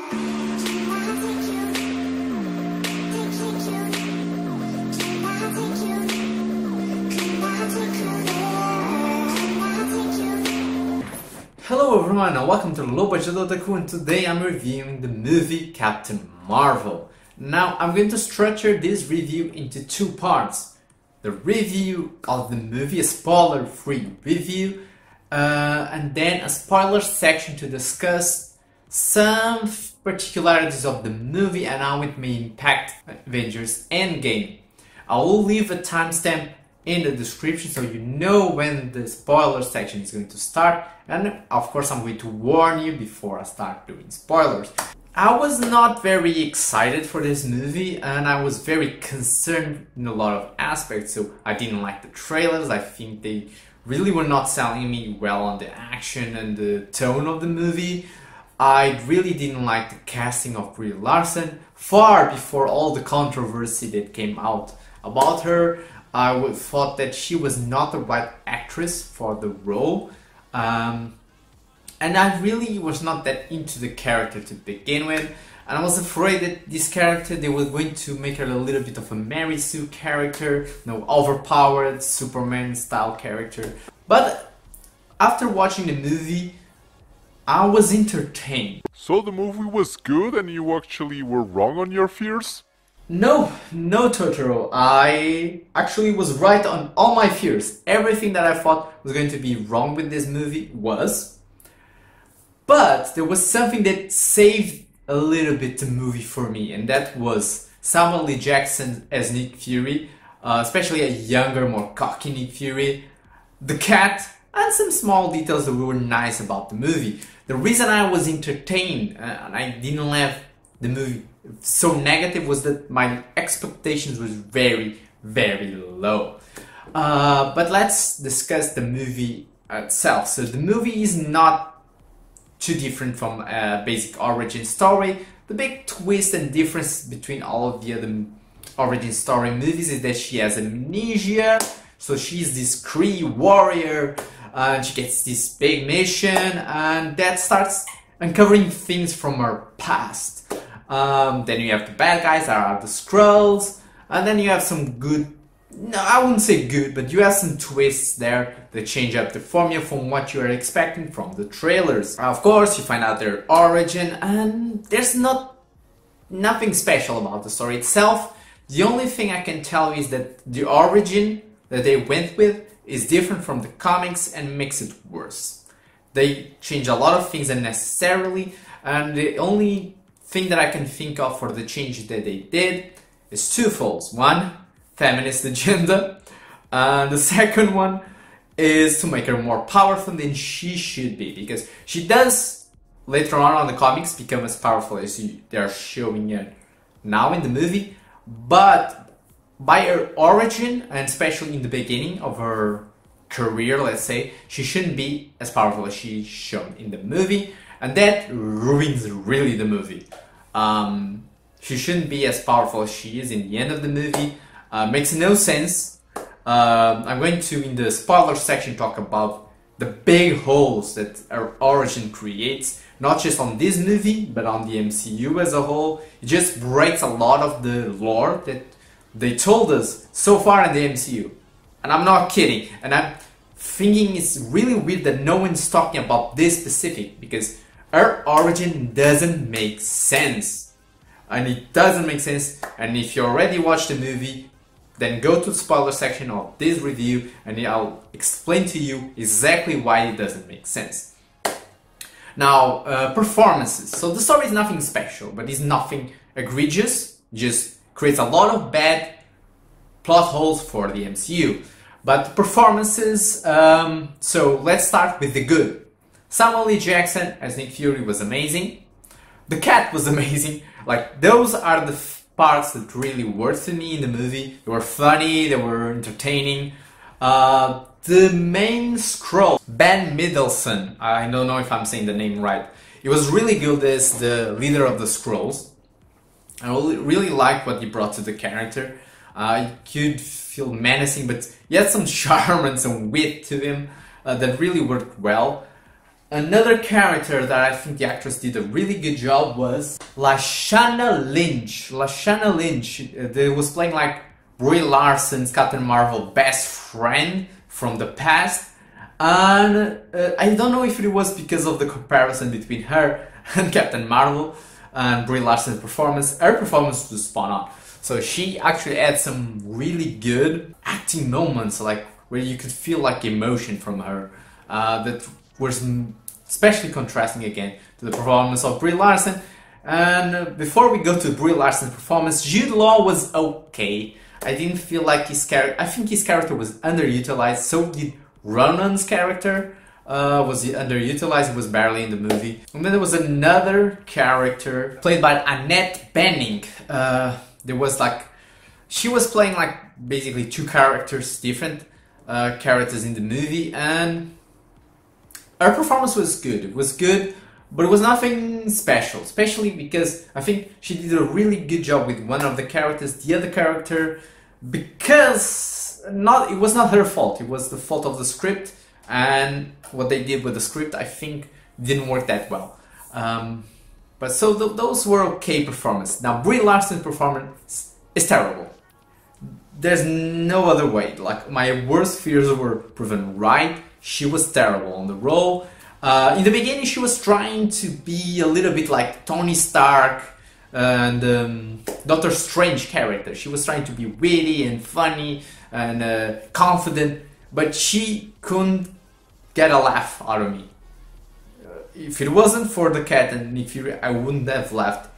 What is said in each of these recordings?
Hello everyone and welcome to Low Budget Otaku, and today I'm reviewing the movie Captain Marvel. Now I'm going to structure this review into two parts. The review of the movie, a spoiler-free review, and then a spoiler section to discuss some particularities of the movie and how it may impact Avengers Endgame. I will leave a timestamp in the description so you know when the spoiler section is going to start, and of course I'm going to warn you before I start doing spoilers. I was not very excited for this movie and I was very concerned in a lot of aspects. So I didn't like the trailers. I think they really were not selling me well on the action and the tone of the movie. I really didn't like the casting of Brie Larson. Far before all the controversy that came out about her, I thought that she was not the right actress for the role, and I really was not that into the character to begin with, and I was afraid that this character, they were going to make her a little bit of a Mary Sue character, overpowered Superman style character. But after watching the movie, I was entertained. So the movie was good and you actually were wrong on your fears? No, Totoro. I actually was right on all my fears. Everything that I thought was going to be wrong with this movie was. But there was something that saved a little bit the movie for me, and that was Samuel L. Jackson as Nick Fury, especially a younger, more cocky Nick Fury, the cat, and some small details that were nice about the movie. The reason I was entertained and I didn't have the movie so negative was that my expectations was very, very low. But let's discuss the movie itself. So the movie is not too different from a basic origin story. The big twist and difference between all of the other origin story movies is that she has amnesia. So she's this Kree warrior, and she gets this big mission, and that starts uncovering things from her past. Then you have the bad guys that are the Skrulls, and then you have some good, no, I wouldn't say good, but you have some twists there that change up the formula from what you are expecting from the trailers. Of course, you find out their origin, and there's nothing special about the story itself. The only thing I can tell you is that the origin that they went with is different from the comics and makes it worse. They change a lot of things unnecessarily, and the only thing that I can think of for the change that they did is twofold. One, feminist agenda, and the second one is to make her more powerful than she should be, because she does later on the comics become as powerful as they are showing it now in the movie, but by her origin, and especially in the beginning of her career, let's say, she shouldn't be as powerful as she's shown in the movie, and that ruins really the movie. She shouldn't be as powerful as she is in the end of the movie. Makes no sense. I'm going to, in the spoiler section, talk about the big holes that her origin creates, not just on this movie, but on the MCU as a whole. It just breaks a lot of the lore that they told us so far in the MCU. And I'm not kidding. And I'm thinking it's really weird that no one's talking about this specific, because her origin doesn't make sense. And it doesn't make sense. And if you already watched the movie, then go to the spoiler section of this review and I'll explain to you exactly why it doesn't make sense. Now, performances. So the story is nothing special, but it's nothing egregious. Just creates a lot of bad plot holes for the MCU. But performances, so let's start with the good. Samuel L. Jackson as Nick Fury was amazing. The cat was amazing. Like, those are the parts that really worked to me in the movie. They were funny, they were entertaining. The main Skrull, Ben Mendelsohn, I don't know if I'm saying the name right. He was really good as the leader of the Skrulls. I really liked what he brought to the character. He could feel menacing, but he had some charm and some wit to him that really worked well. Another character that I think the actress did a really good job was Lashonna Lynch. Lashonna Lynch, they was playing like Brie Larson's Captain Marvel best friend from the past. And I don't know if it was because of the comparison between her and Captain Marvel and Brie Larson's performance. Her performance was spot on. So she actually had some really good acting moments, like where you could feel like emotion from her. That was especially contrasting again to the performance of Brie Larson. And before we go to Brie Larson's performance, Jude Law was okay. I didn't feel like his character. I think his character was underutilized. So did Ronan's character was underutilized. It was barely in the movie. And then there was another character played by Annette Bening. There was like, she was playing like basically two characters, different characters in the movie, and her performance was good. It was good, but it was nothing special, especially because I think she did a really good job with one of the characters. The other character, because it was not her fault, it was the fault of the script, and what they did with the script I think didn't work that well. But so those were okay performances. Now Brie Larson's performance is terrible. There's no other way. Like, my worst fears were proven right. She was terrible on the role. In the beginning, she was trying to be a little bit like Tony Stark and Doctor Strange character. She was trying to be witty and funny and confident, but she couldn't get a laugh out of me. If it wasn't for the cat and Nick Fury, I wouldn't have laughed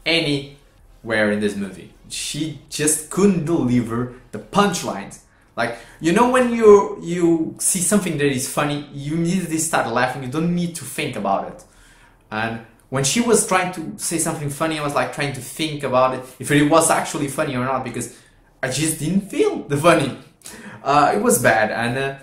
anywhere in this movie. She just couldn't deliver the punchlines. Like, you know, when you see something that is funny, you immediately start laughing. You don't need to think about it. And when she was trying to say something funny, I was like trying to think about it, if it was actually funny or not, because I just didn't feel the funny. It was bad. And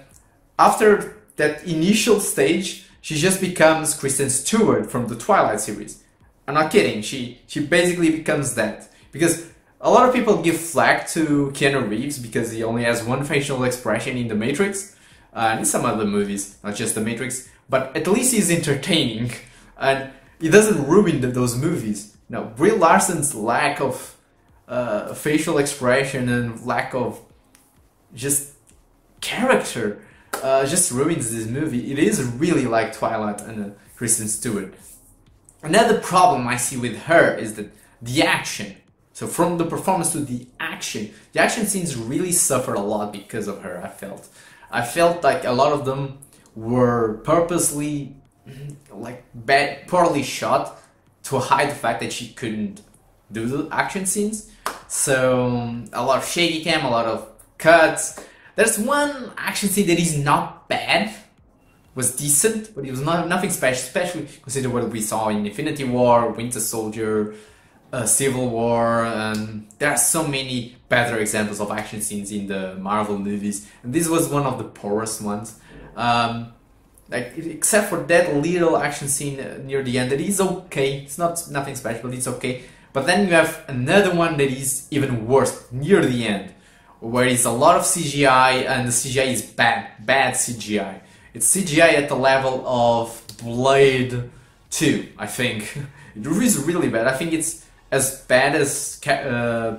after that initial stage, she just becomes Kristen Stewart from the Twilight series. I'm not kidding. She basically becomes that. Because a lot of people give flack to Keanu Reeves because he only has one facial expression in The Matrix and in some other movies, not just The Matrix, but at least he's entertaining and he doesn't ruin those movies. Now, Brie Larson's lack of facial expression and lack of just character just ruins this movie. It is really like Twilight and Kristen Stewart. Another problem I see with her is that the action. So from the performance to the action scenes really suffered a lot because of her, I felt like a lot of them were purposely like poorly shot to hide the fact that she couldn't do the action scenes. So a lot of shaky cam, a lot of cuts. There's one action scene that is not bad, was decent, but it was nothing special, especially considering what we saw in Infinity War, Winter Soldier, Civil War, and there are so many better examples of action scenes in the Marvel movies, and this was one of the poorest ones. Like, except for that little action scene near the end, that is okay. It's nothing special, but it's okay. But then you have another one that is even worse near the end, where it's a lot of CGI, and the CGI is bad CGI. It's CGI at the level of Blade 2, I think. It is really bad. I think it's as bad as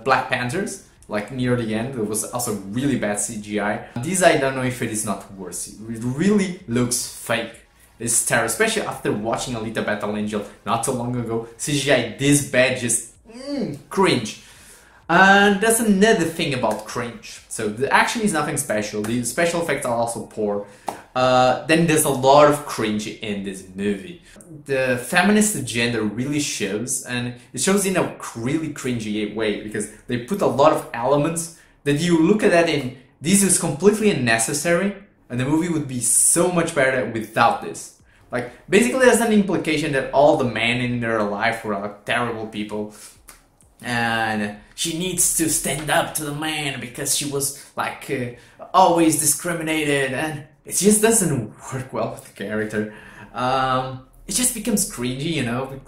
Black Panthers, like near the end. It was also really bad CGI. This I don't know if it is not worse. It really looks fake. It's terrible, especially after watching Alita Battle Angel not so long ago. CGI this bad, just cringe. And that's another thing about cringe. So the action is nothing special. The special effects are also poor. Then there's a lot of cringe in this movie. The feminist agenda really shows, and it shows in a really cringy way, because they put a lot of elements that you look at that and this is completely unnecessary, and the movie would be so much better without this. Like, basically there's an implication that all the men in their life were like terrible people, and she needs to stand up to the man because she was like always discriminated, and it just doesn't work well with the character. It just becomes cringy, you know.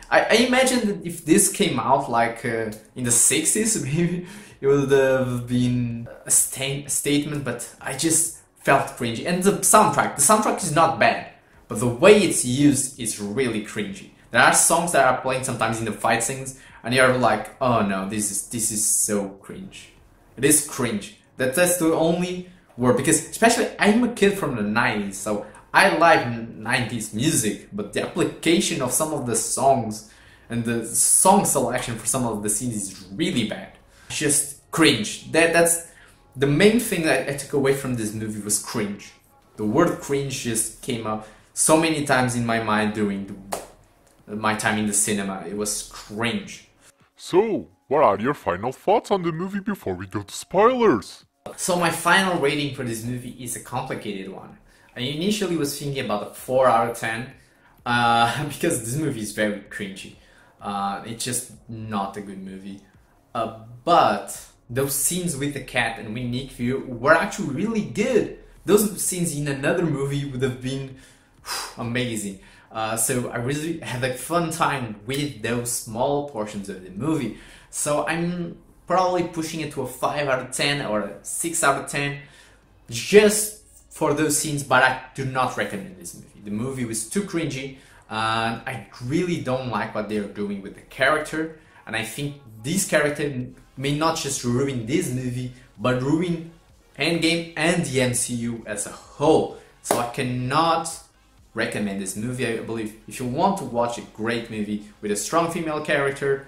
I imagine that if this came out like in the 60s, maybe it would have been a statement, but I just felt cringy. And the soundtrack is not bad, but the way it's used is really cringy. There are songs that are playing sometimes in the fight scenes, and you're like, oh no, this is so cringe. It is cringe. That's the only word, because especially I'm a kid from the 90s, so I like 90s music, but the application of some of the songs and the song selection for some of the scenes is really bad. Just cringe. That's the main thing that I took away from this movie was cringe. The word cringe just came up so many times in my mind during my time in the cinema. It was cringe. So, what are your final thoughts on the movie before we go to spoilers? So my final rating for this movie is a complicated one. I initially was thinking about a 4 out of 10 because this movie is very cringy. It's just not a good movie. But those scenes with the cat and with Nick Fury were actually really good. Those scenes in another movie would have been amazing. So I really had a fun time with those small portions of the movie. So I'm probably pushing it to a 5 out of 10 or a 6 out of 10 just for those scenes, but I do not recommend this movie. The movie was too cringy, and I really don't like what they're doing with the character, and I think this character may not just ruin this movie, but ruin Endgame and the MCU as a whole. So I cannot recommend this movie. I believe if you want to watch a great movie with a strong female character,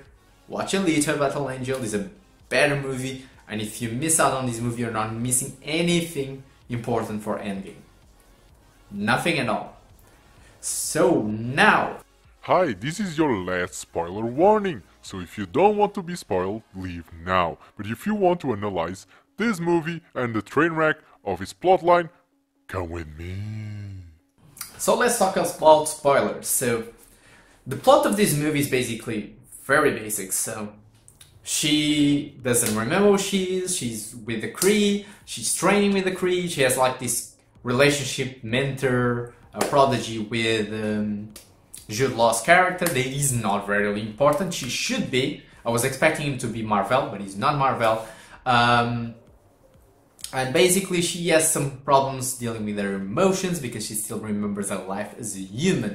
watch Alita Battle Angel. It's a better movie, and if you miss out on this movie, you're not missing anything important for Endgame. Nothing at all. So now... Hi, this is your last spoiler warning, so if you don't want to be spoiled, leave now. But if you want to analyze this movie and the train wreck of its plotline, come with me. So let's talk about spoilers. So the plot of this movie is basically very basic. So she doesn't remember who she is, she's with the Kree, she's training with the Kree, she has like this relationship mentor, prodigy with Jude Law's character. That is not very important, she should be. I was expecting him to be Marvel, but he's not Marvel. And basically she has some problems dealing with her emotions because she still remembers her life as a human.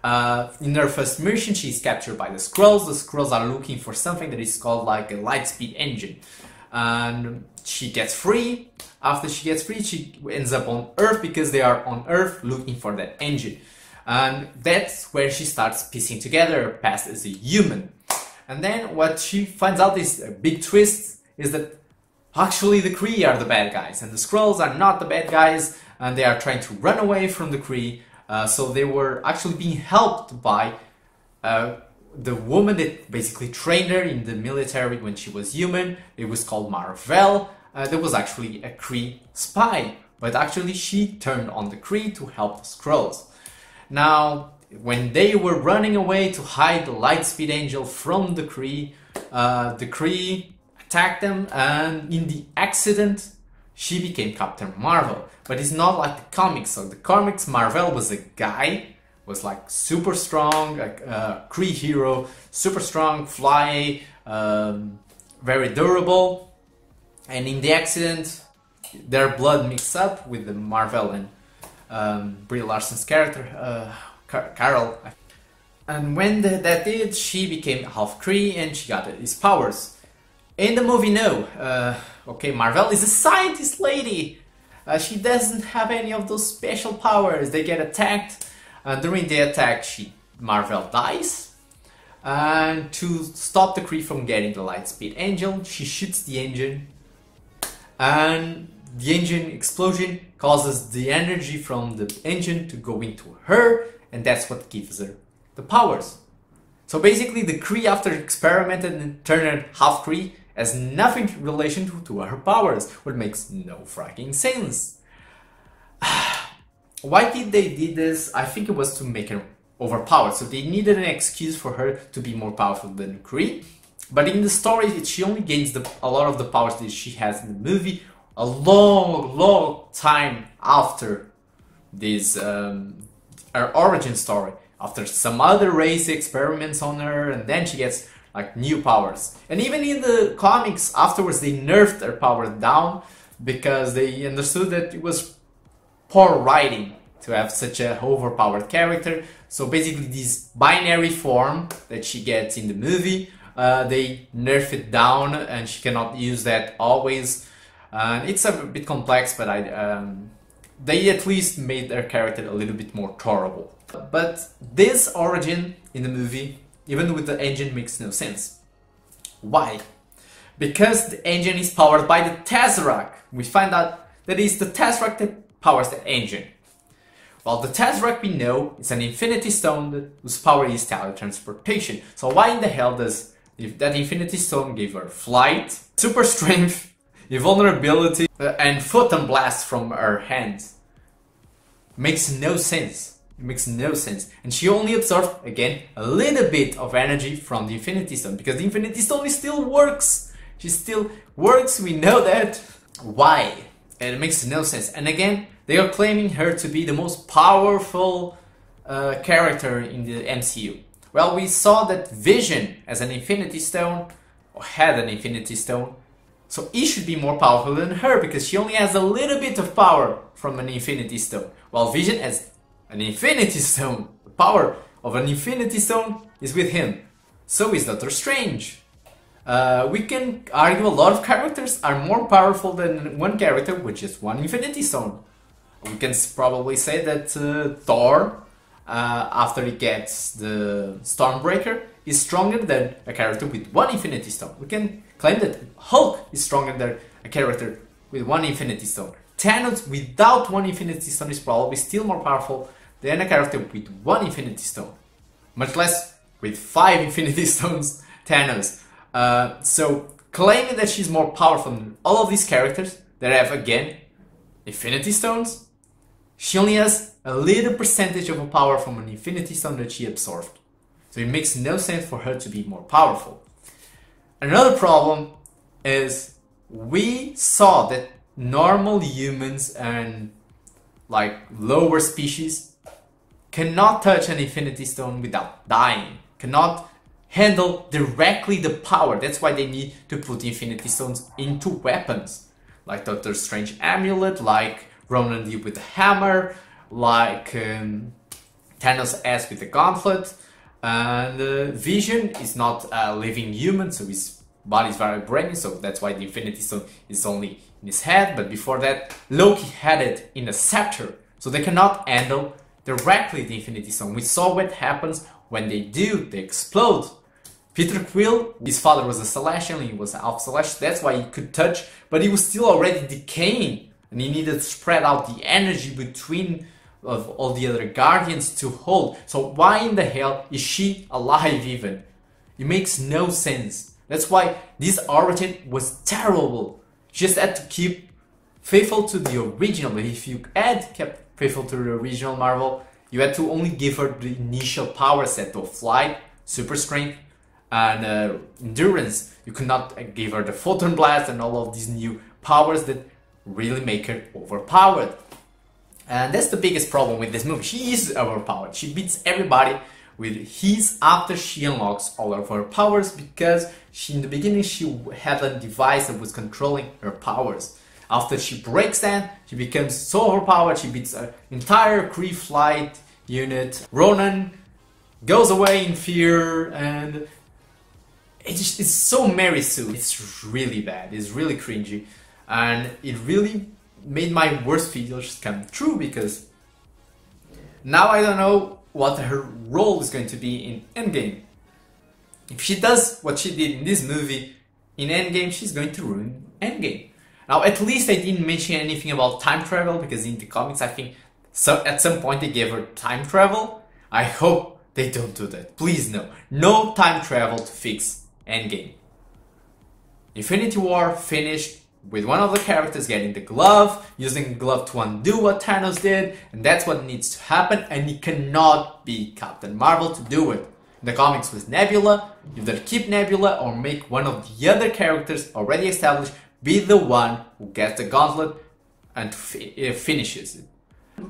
In her first mission, she's captured by the Skrulls. The Skrulls are looking for something that is called like a light-speed engine. And she gets free. After she gets free, she ends up on Earth because they are on Earth looking for that engine. And that's where she starts piecing together her past as a human. And then what she finds out is a big twist is that actually the Kree are the bad guys and the Skrulls are not the bad guys, and they are trying to run away from the Kree. So they were actually being helped by the woman that basically trained her in the military when she was human. It was called Marvel. There was actually a Kree spy, but actually she turned on the Kree to help the Skrulls. Now, when they were running away to hide the Lightspeed Angel from the Kree attacked them, and in the accident she became Captain Marvel. But it's not like the comics. So the comics, Marvel was a guy, was like super strong, a Kree hero, super strong, fly, very durable. And in the accident, their blood mixed up with the Marvel and Brie Larson's character, Carol. And when that did, she became half Kree and she got his powers. In the movie, no. Okay, Marvel is a scientist lady. She doesn't have any of those special powers. They get attacked. During the attack, Marvel dies. And to stop the Kree from getting the Lightspeed Angel, she shoots the engine. And the engine explosion causes the energy from the engine to go into her. And that's what gives her the powers. So basically, the Kree, after experimented and turned her half Kree, has nothing relation to her powers, which makes no fucking sense. Why did they do this? I think it was to make her overpowered, so they needed an excuse for her to be more powerful than Kree. But in the story, she only gains a lot of the powers that she has in the movie a long time after this her origin story. After some other race experiments on her, and then she gets like new powers. And even in the comics afterwards, they nerfed her power down because they understood that it was poor writing to have such a overpowered character. So basically this binary form that she gets in the movie, they nerf it down and she cannot use that always. It's a bit complex, but they at least made their character a little bit more tolerable. But this origin in the movie, even with the engine, makes no sense. Why? Because the engine is powered by the Tesseract. We find out that it's the Tesseract that powers the engine. Well, the Tesseract we know is an Infinity Stone whose power is teletransportation. So why in the hell does that Infinity Stone give her flight, super strength, invulnerability, and photon blast from her hands? Makes no sense. It makes no sense. And she only absorbed, again, a little bit of energy from the Infinity Stone, because the Infinity Stone still works. She still works, we know that. Why? And it makes no sense. And again, they are claiming her to be the most powerful character in the MCU. Well, we saw that Vision as an Infinity Stone, or had an Infinity Stone, so he should be more powerful than her because she only has a little bit of power from an Infinity Stone. While Vision has an Infinity Stone. The power of an Infinity Stone is with him. So is Doctor Strange. We can argue a lot of characters are more powerful than one character with just one Infinity Stone. We can probably say that Thor, after he gets the Stormbreaker, is stronger than a character with one Infinity Stone. We can claim that Hulk is stronger than a character with one Infinity Stone. Thanos without one Infinity Stone is probably still more powerful than a character with one Infinity Stone. Much less with 5 Infinity Stones, Thanos. So claiming that she's more powerful than all of these characters that have, again, Infinity Stones, she only has a little percentage of a power from an Infinity Stone that she absorbed. So it makes no sense for her to be more powerful. Another problem is we saw that normal humans and like lower species cannot touch an Infinity Stone without dying, cannot handle directly the power. That's why they need to put Infinity Stones into weapons, like Doctor Strange amulet, like Ronan did with the hammer, like Thanos has with the gauntlet. And Vision is not a living human, so his body is very brainy, so that's why the Infinity Stone is only in his head. But before that, Loki had it in a scepter, so they cannot handle directly the Infinity Stone. We saw what happens when they do, they explode. Peter Quill, his father was a Celestial, he was half Celestial, that's why he could touch, but he was still already decaying, and he needed to spread out the energy between of all the other Guardians to hold. So why in the hell is she alive even? It makes no sense. That's why this origin was terrible. She just had to keep faithful to the original. But if you had kept faithful to the original Marvel, you had to only give her the initial power set of flight, super strength, and endurance. You could not give her the photon blast and all of these new powers that really make her overpowered. And that's the biggest problem with this movie. She is overpowered. She beats everybody with his after she unlocks all of her powers, because in the beginning she had a device that was controlling her powers. After she breaks that, she becomes so overpowered, she beats an entire Kree flight unit. Ronan goes away in fear, and it's so Mary Sue. It's really bad. It's really cringy, and it really made my worst fears come true, because now I don't know what her role is going to be in Endgame. If she does what she did in this movie in Endgame, she's going to ruin Endgame. Now, at least I didn't mention anything about time travel, because in the comics I think so at some point they gave her time travel. I hope they don't do that. Please no. No time travel to fix Endgame. Infinity War finished with one of the characters getting the glove, using the glove to undo what Thanos did, and that's what needs to happen, and it cannot be Captain Marvel to do it. In the comics with Nebula, either keep Nebula or make one of the other characters already established be the one who gets the gauntlet and finishes it.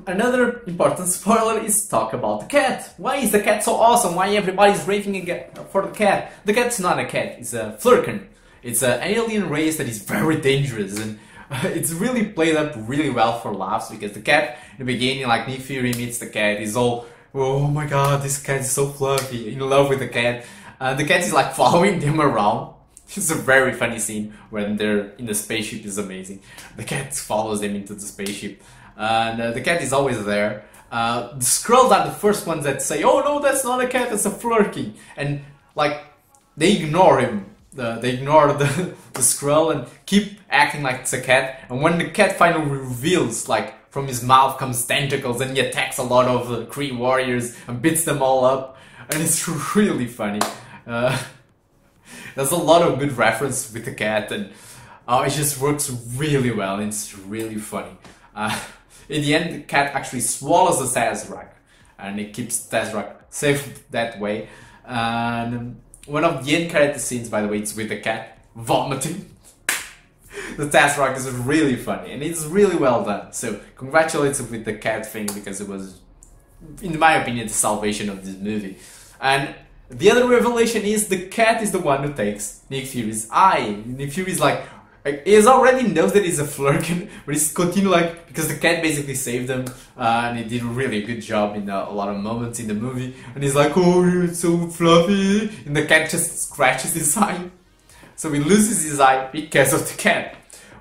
Another important spoiler is talk about the cat. Why is the cat so awesome? Why everybody's raving again for the cat? The cat's not a cat, it's a flurkin. It's an alien race that is very dangerous, and It's really played up really well for laughs because the cat in the beginning, like Nick Fury meets the cat, he's all, oh my god, this cat is so fluffy, in love with the cat. The cat is like following them around. It's a very funny scene when they're in the spaceship. Is amazing. The cat follows them into the spaceship, and the cat is always there. The Skrulls are the first ones that say, "Oh no, that's not a cat, that's a flurky," and like they ignore him. They ignore the Skrull and keep acting like it's a cat. And when the cat finally reveals, like from his mouth comes tentacles, and he attacks a lot of the Kree warriors and beats them all up, and it's really funny. There's a lot of good reference with the cat, and it just works really well. And it's really funny. In the end, the cat actually swallows the Tesseract, and it keeps Tesseract safe that way. And one of the end character scenes, by the way, it's with the cat vomiting. The Tesseract is really funny, and it's really well done. So congratulations with the cat thing, because it was, in my opinion, the salvation of this movie. And the other revelation is the cat is the one who takes Nick Fury's eye. Nick Fury's like he already knows that he's a flurkin, but he's continuing like, because the cat basically saved him, and he did a really good job in a lot of moments in the movie. And he's like, oh, you're so fluffy, and the cat just scratches his eye. So he loses his eye because of the cat.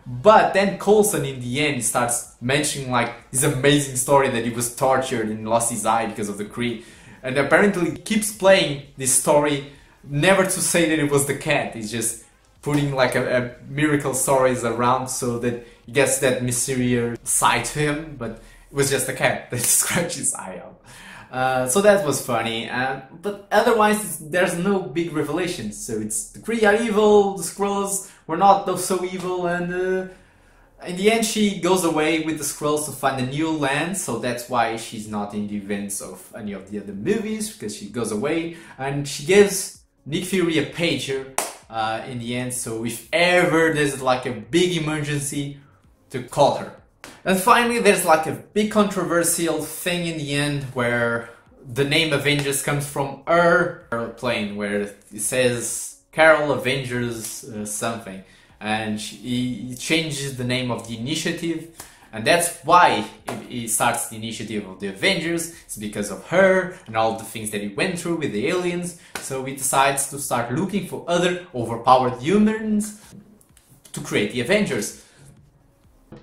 But then Coulson in the end starts mentioning like this amazing story that he was tortured and lost his eye because of the Kree. And apparently keeps playing this story, never to say that it was the cat. He's just putting like a miracle stories around so that he gets that mysterious side to him, but it was just a cat that scratched his eye out. So that was funny, but otherwise there's no big revelations. So it's the Kree are evil, the Skrulls were not so evil, and in the end she goes away with the Skrulls to find a new land, so that's why she's not in the events of any of the other movies, because she goes away, and she gives Nick Fury a pager in the end, so if ever there's like a big emergency, to call her. And finally there's like a big controversial thing in the end where the name Avengers comes from her plane, where it says Carol Avengers something, and he changes the name of the initiative, and that's why he starts the initiative of the Avengers. It's because of her and all the things that he went through with the aliens. So he decides to start looking for other overpowered humans to create the Avengers.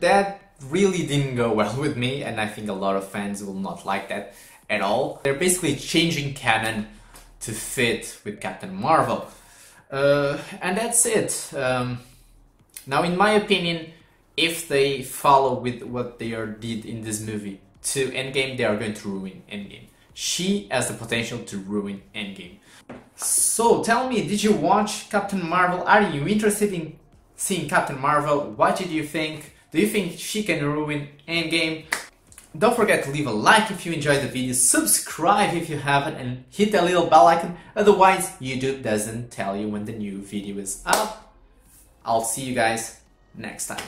That really didn't go well with me, and I think a lot of fans will not like that at all. They're basically changing canon to fit with Captain Marvel. And that's it. Now, in my opinion, if they follow with what they did in this movie to Endgame, they are going to ruin Endgame. She has the potential to ruin Endgame. So tell me, did you watch Captain Marvel? Are you interested in seeing Captain Marvel? What did you think? Do you think she can ruin Endgame? Don't forget to leave a like if you enjoyed the video, subscribe if you haven't, and hit that little bell icon, otherwise YouTube doesn't tell you when the new video is up. I'll see you guys next time.